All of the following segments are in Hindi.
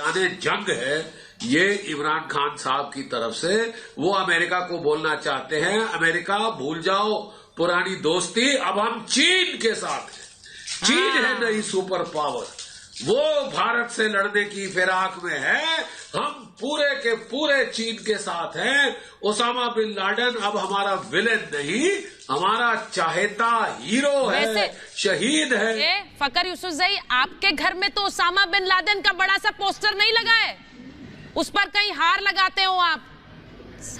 दाने जंग है ये इमरान खान साहब की तरफ से। वो अमेरिका को बोलना चाहते हैं, अमेरिका भूल जाओ पुरानी दोस्ती, अब हम चीन के साथ हैं। चीन है नई सुपर पावर, वो भारत से लड़ने की फिराक में है, हम पूरे के पूरे चीन के साथ हैं। ओसामा बिन लादेन अब हमारा विलेन नहीं, हमारा चाहेता हीरो है, शहीद है। फकर यूसुफजई, आपके घर में तो ओसामा बिन लादेन का बड़ा सा पोस्टर नहीं लगा है? उस पर कहीं हार लगाते हो आप,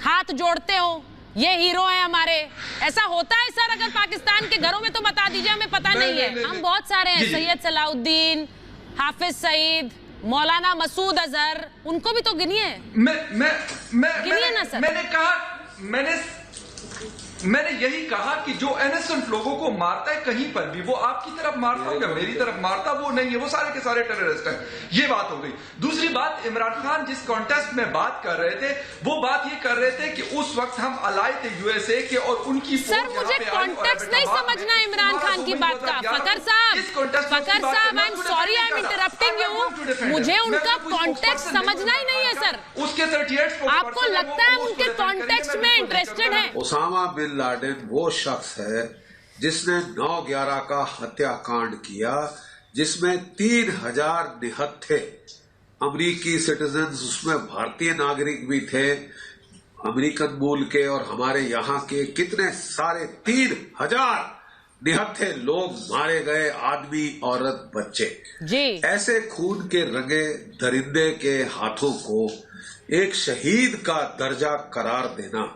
हाथ जोड़ते हो, ये हीरो है हमारे, ऐसा होता है सर? अगर पाकिस्तान के घरों में तो बता दीजिए, हमें पता नहीं है। हम बहुत सारे हैं, सैयद सलाउद्दीन, हाफिज सईद, मौलाना मसूद अजहर, उनको भी तो गिनिए। गिनिए ना सर। मैंने यही कहा कि जो इनोसेंट लोगों को मारता है कहीं पर भी, वो आपकी तरफ मारता हो या मेरी तरफ मारता, वो नहीं है, वो सारे के सारे टेररिस्ट हैं। ये बात हो गई। दूसरी बात, इमरान खान जिस कॉन्टेस्ट में बात कर रहे थे, वो बात ये कर रहे थे कि उस वक्त हम अलाए थे यूएसए के और उनकी सर मुझे कॉन्टेक्स्ट नहीं समझना इमरान खान की बात का। फकर साहब, I am sorry, I am interrupting you, मुझे उनका कॉन्टेक्स्ट समझना ही नहीं है सर। उसके 38 आपको लगता है उनके कॉन्टेक्स्ट में इंटरेस्टेड है? ओसामा बिन लादेन वो शख्स है जिसने 9/11 का हत्याकांड किया, जिसमें 3000 निहत थे, अमेरिकी सिटीजन्स, उसमें भारतीय नागरिक भी थे, अमेरिकन मूल के और हमारे यहाँ के कितने सारे 3000 निहत थे, लोग मारे गए, आदमी, औरत, बच्चे जी। ऐसे खून के रंगे दरिंदे के हाथों को एक शहीद का दर्जा करार देना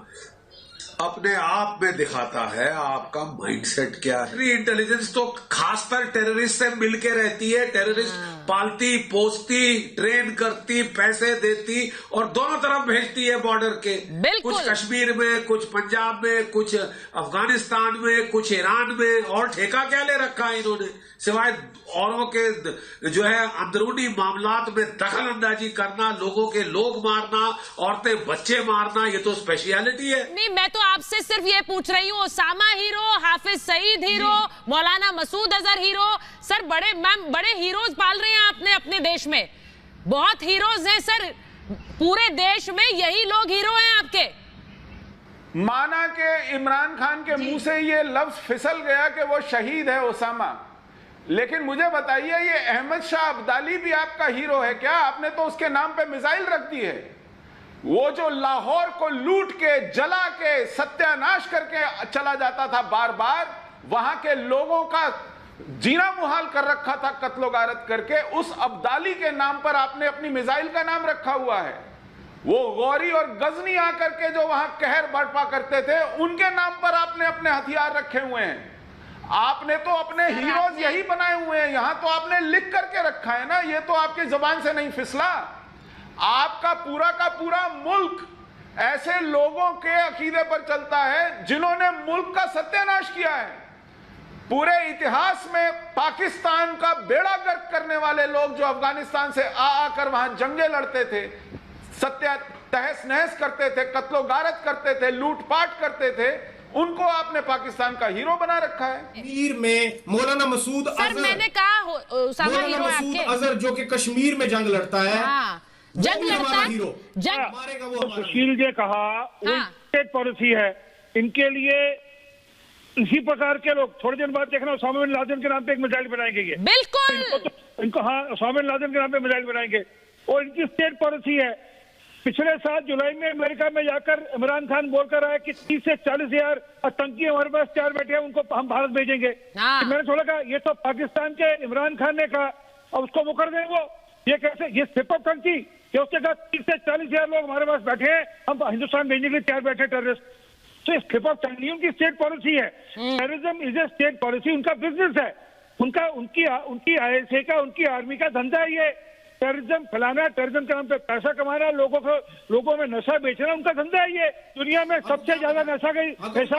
अपने आप में दिखाता है आपका माइंडसेट क्या है। इंटेलिजेंस तो खासकर टेररिस्ट से मिलके रहती है, टेररिस्ट पालती पोसती, ट्रेन करती, पैसे देती और दोनों तरफ भेजती है बॉर्डर के, कुछ कश्मीर में, कुछ पंजाब में, कुछ अफगानिस्तान में, कुछ ईरान में। और ठेका क्या ले रखा है इन्होंने, सिवाय औरों के जो है अंदरूनी मामलात में दखल अंदाजी करना, लोगों के लोग मारना, औरतें बच्चे मारना, ये तो स्पेशलिटी है। नहीं, मैं तो आपसे सिर्फ ये पूछ रही हूँ, Osama hero, Hafiz Saeed hero, मौलाना मसूद अजहर हीरो, सर बड़े हीरोज पाल रहे हैं आपने अपने देश में, बहुत हीरोज हैं सर, पूरे देश में यही लोग हीरो हैं आपके। माना के इमरान खान के मुंह से ये लफ्ज फिसल गया कि वो शहीद है ओसामा, लेकिन मुझे बताइए ये अहमद शाह अब्दाली भी आपका हीरो है क्या? आपने तो उसके नाम पे मिसाइल रख दी है। वो जो लाहौर को लूट के, जला के, सत्यानाश करके चला जाता था बार बार, वहां के लोगों का जीना मुहाल कर रखा था कत्लो गारत करके, उस अब्दाली के नाम पर आपने अपनी मिसाइल का नाम रखा हुआ है। वो गौरी और गजनी आकर के जो वहां कहर बरपा करते थे, उनके नाम पर आपने अपने हथियार रखे हुए हैं। आपने तो अपने हीरोज यही बनाए हुए हैं, यहां तो आपने लिख करके रखा है ना, ये तो आपकी जुबान से नहीं फिसला। आपका पूरा का पूरा मुल्क ऐसे लोगों के अकीदे पर चलता है जिन्होंने मुल्क का सत्यानाश किया है। पूरे इतिहास में पाकिस्तान का बेड़ा गर्क करने वाले लोग जो अफगानिस्तान से आकर वहां जंगे लड़ते थे, सत्या तहस नहस करते थे, कत्लो गारत करते थे, लूटपाट करते थे, उनको आपने पाकिस्तान का हीरो बना रखा है। कश्मीर में मौलाना मसूद अजहर, मैंने कहा मौलाना मसूद अजहर जो कि कश्मीर में जंग लड़ता है, जंग लड़ता है, जंग मारेगा वो। सुशील जी कहा स्टेट पॉलिसी है, इनके लिए इसी प्रकार के लोग थोड़े दिन बाद देखना ओसामा बिन लादेन के नाम पे एक मिसाइल बनाएंगे। ये बिल्कुल इनको हाँ, ओसामा बिन लादेन के नाम पे मिसाइल बनाएंगे और इनकी स्टेट पॉलिसी है। पिछले साल जुलाई में अमेरिका में जाकर इमरान खान बोलकर आया कि 30 से 40 हजार आतंकी हमारे पास तैयार बैठे हैं, उनको हम भारत भेजेंगे। तो मैंने थोड़ा कहा ये तो पाकिस्तान के इमरान खान ने कहा, अब उसको मुकर दें वो, ये कैसे, ये स्टेप अप कंट्री कि उसने कहा 30 से 40 हजार लोग हमारे पास बैठे हैं, हम हिंदुस्तान भेजने के लिए तैयार बैठे टेररिस्ट। तो ये स्टेप अप कंट्री उनकी स्टेट पॉलिसी है। Terrorism is a state policy, उनका बिजनेस है, उनकी आईएसए का, उनकी आर्मी का धंधा है ये। टेररिज्म फैलाना, टेररिज्म के नाम पे पैसा कमाना, लोगों में नशा बेचना उनका धंधा है ये। दुनिया में सबसे ज्यादा नशा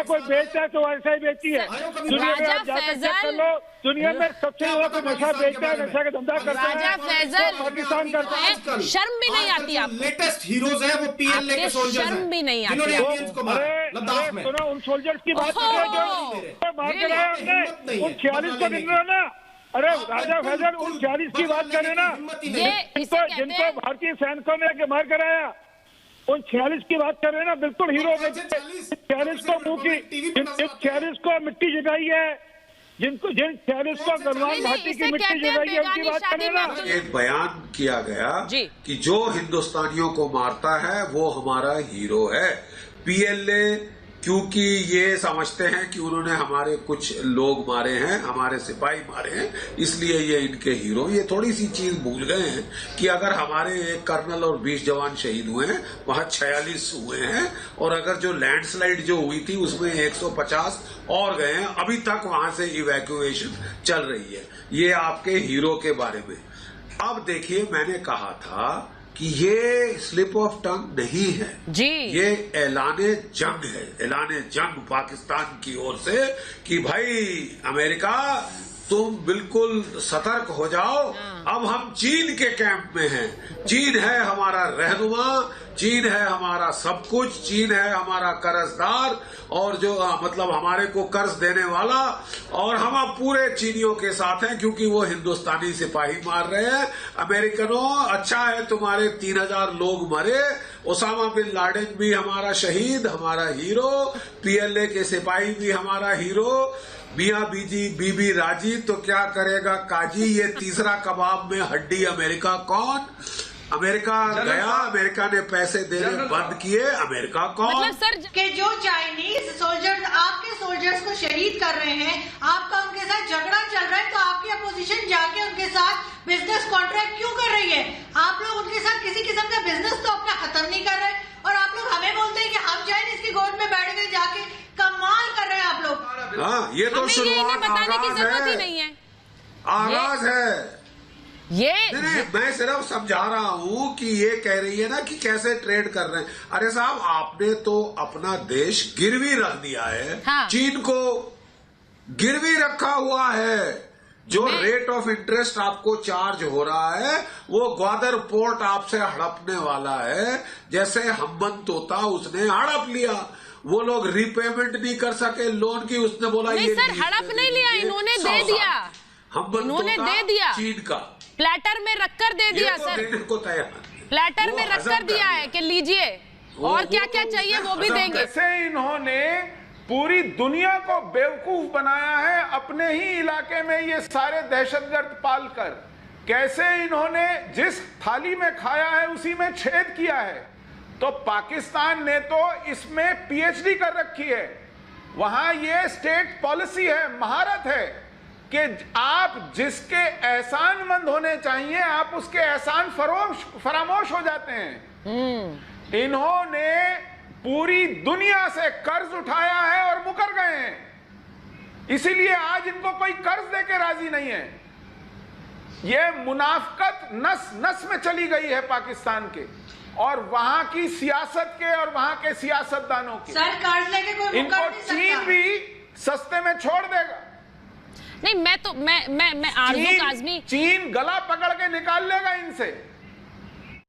कोई बेचता है तो आईएसआई ही बेचती है। दुनिया में आप जाकर चेक कर लो, दुनिया में सबसे ज्यादा कोई नशा बेचता है, नशा का धंधा करता है, पाकिस्तान करता है। शर्म भी नहीं आती आपको? लेटेस्ट हीरोज है वो पीएलए के सोल्जर्स हैं, शर्म भी नहीं आती? सुनो उन सोल्जर्स की बात कर रहे हैं जो मार के लाए हमने, उन 46 को गिन रहे हो ना, अरे राजा फैजल उन 40 की बात करें ना, ये इसे कहते जिनको हैं भारतीय सैनिकों ने मार कराया, उन 46 की बात कर रहे हैं ना, बिल्कुल हीरो में 46 को मुंह की, जिन 46 को मिट्टी जगाई है, जिन 46 को गलवान घाटी की मिट्टी जगाई है, उनकी बात करें ना। एक बयान किया गया कि जो हिंदुस्तानियों को मारता है वो हमारा हीरो है। पीएलए क्योंकि ये समझते हैं कि उन्होंने हमारे कुछ लोग मारे हैं, हमारे सिपाही मारे हैं, इसलिए ये इनके हीरो। ये थोड़ी सी चीज भूल गए हैं कि अगर हमारे एक कर्नल और 20 जवान शहीद हुए हैं, वहां 46 हुए हैं, और अगर जो लैंडस्लाइड जो हुई थी उसमें 150 और गए हैं, अभी तक वहां से इवैक्यूएशन चल रही है। ये आपके हीरो के बारे में। अब देखिए, मैंने कहा था कि ये स्लिप ऑफ टंग नहीं है जी, ये ऐलाने जंग है, ऐलाने जंग पाकिस्तान की ओर से कि भाई अमेरिका तुम बिल्कुल सतर्क हो जाओ। अब हम चीन के कैंप में हैं। चीन है हमारा रहनुमा, चीन है हमारा सब कुछ, चीन है हमारा कर्जदार और जो मतलब हमारे को कर्ज देने वाला, और हम अब पूरे चीनियों के साथ हैं क्योंकि वो हिंदुस्तानी सिपाही मार रहे हैं। अमेरिकनों, अच्छा है तुम्हारे 3000 लोग मरे, ओसामा बिन लादेन भी हमारा शहीद, हमारा हीरो, पीएलए के सिपाही भी हमारा हीरो, मियां बीबी राजी तो क्या करेगा काजी। ये तीसरा कबाब में हड्डी अमेरिका कौन? अमेरिका गया, अमेरिका ने पैसे देने बंद किए, अमेरिका कौन? मतलब सर कि जो चाइनीज सोल्जर्स आपके सोल्जर्स को शहीद कर रहे हैं, आपका उनके साथ झगड़ा चल रहा है, तो आपकी अपोजिशन जाके उनके साथ बिजनेस कॉन्ट्रैक्ट क्यों कर रही है? आप लोग उनके साथ किसी किस्म का बिजनेस तो अपना खत्म नहीं कर रहे, और आप लोग हमें बोलते हैं कि हम चाइनीज की गोद में बैठ गए, जाके कमाल कर रहे हैं आप लोग। हाँ, ये तो शुरुआत, बताने की जरूरत ही नहीं है, आगाज है ये नहीं, मैं सिर्फ समझा रहा हूँ कि ये कह रही है ना कि कैसे ट्रेड कर रहे हैं। अरे साहब, आपने तो अपना देश गिरवी रख दिया है। हाँ। चीन को गिरवी रखा हुआ है। जो रेट ऑफ इंटरेस्ट आपको चार्ज हो रहा है वो ग्वादर पोर्ट आपसे हड़पने वाला है। जैसे हम्बंत होता उसने हड़प लिया, वो लोग रीपेमेंट नहीं कर सके लोन की, उसने बोला नहीं ये सर, हड़प नहीं लिया, इन्होंने दे दिया, इन्होंने दे दिया, चीन का प्लेटर में रखकर दे दिया सर, देने को तैयार, प्लेटर में रखकर दिया है कि लीजिए, और क्या क्या चाहिए वो भी देंगे। कैसे इन्होंने पूरी दुनिया को बेवकूफ बनाया है अपने ही इलाके में ये सारे दहशतगर्द पालकर। कैसे इन्होंने जिस थाली में खाया है उसी में छेद किया है। तो पाकिस्तान ने तो इसमें पीएचडी कर रखी है, वहां ये स्टेट पॉलिसी है, महारत है कि आप जिसके एहसानमंद होने चाहिए आप उसके एहसान फरामोश हो जाते हैं। इन्होंने पूरी दुनिया से कर्ज उठाया है और मुकर गए हैं, इसीलिए आज इनको कोई कर्ज देके राजी नहीं है। ये मुनाफकत नस नस में चली गई है पाकिस्तान के और वहां की सियासत के और वहां के सियासतदानों के। सर, कर्ज लेके कोई इनको मुकर नहीं सकता। चीन भी सस्ते में छोड़ देगा। नहीं, मैं आरज़ू काज़मी, चीन गला पकड़ के निकाल लेगा इनसे।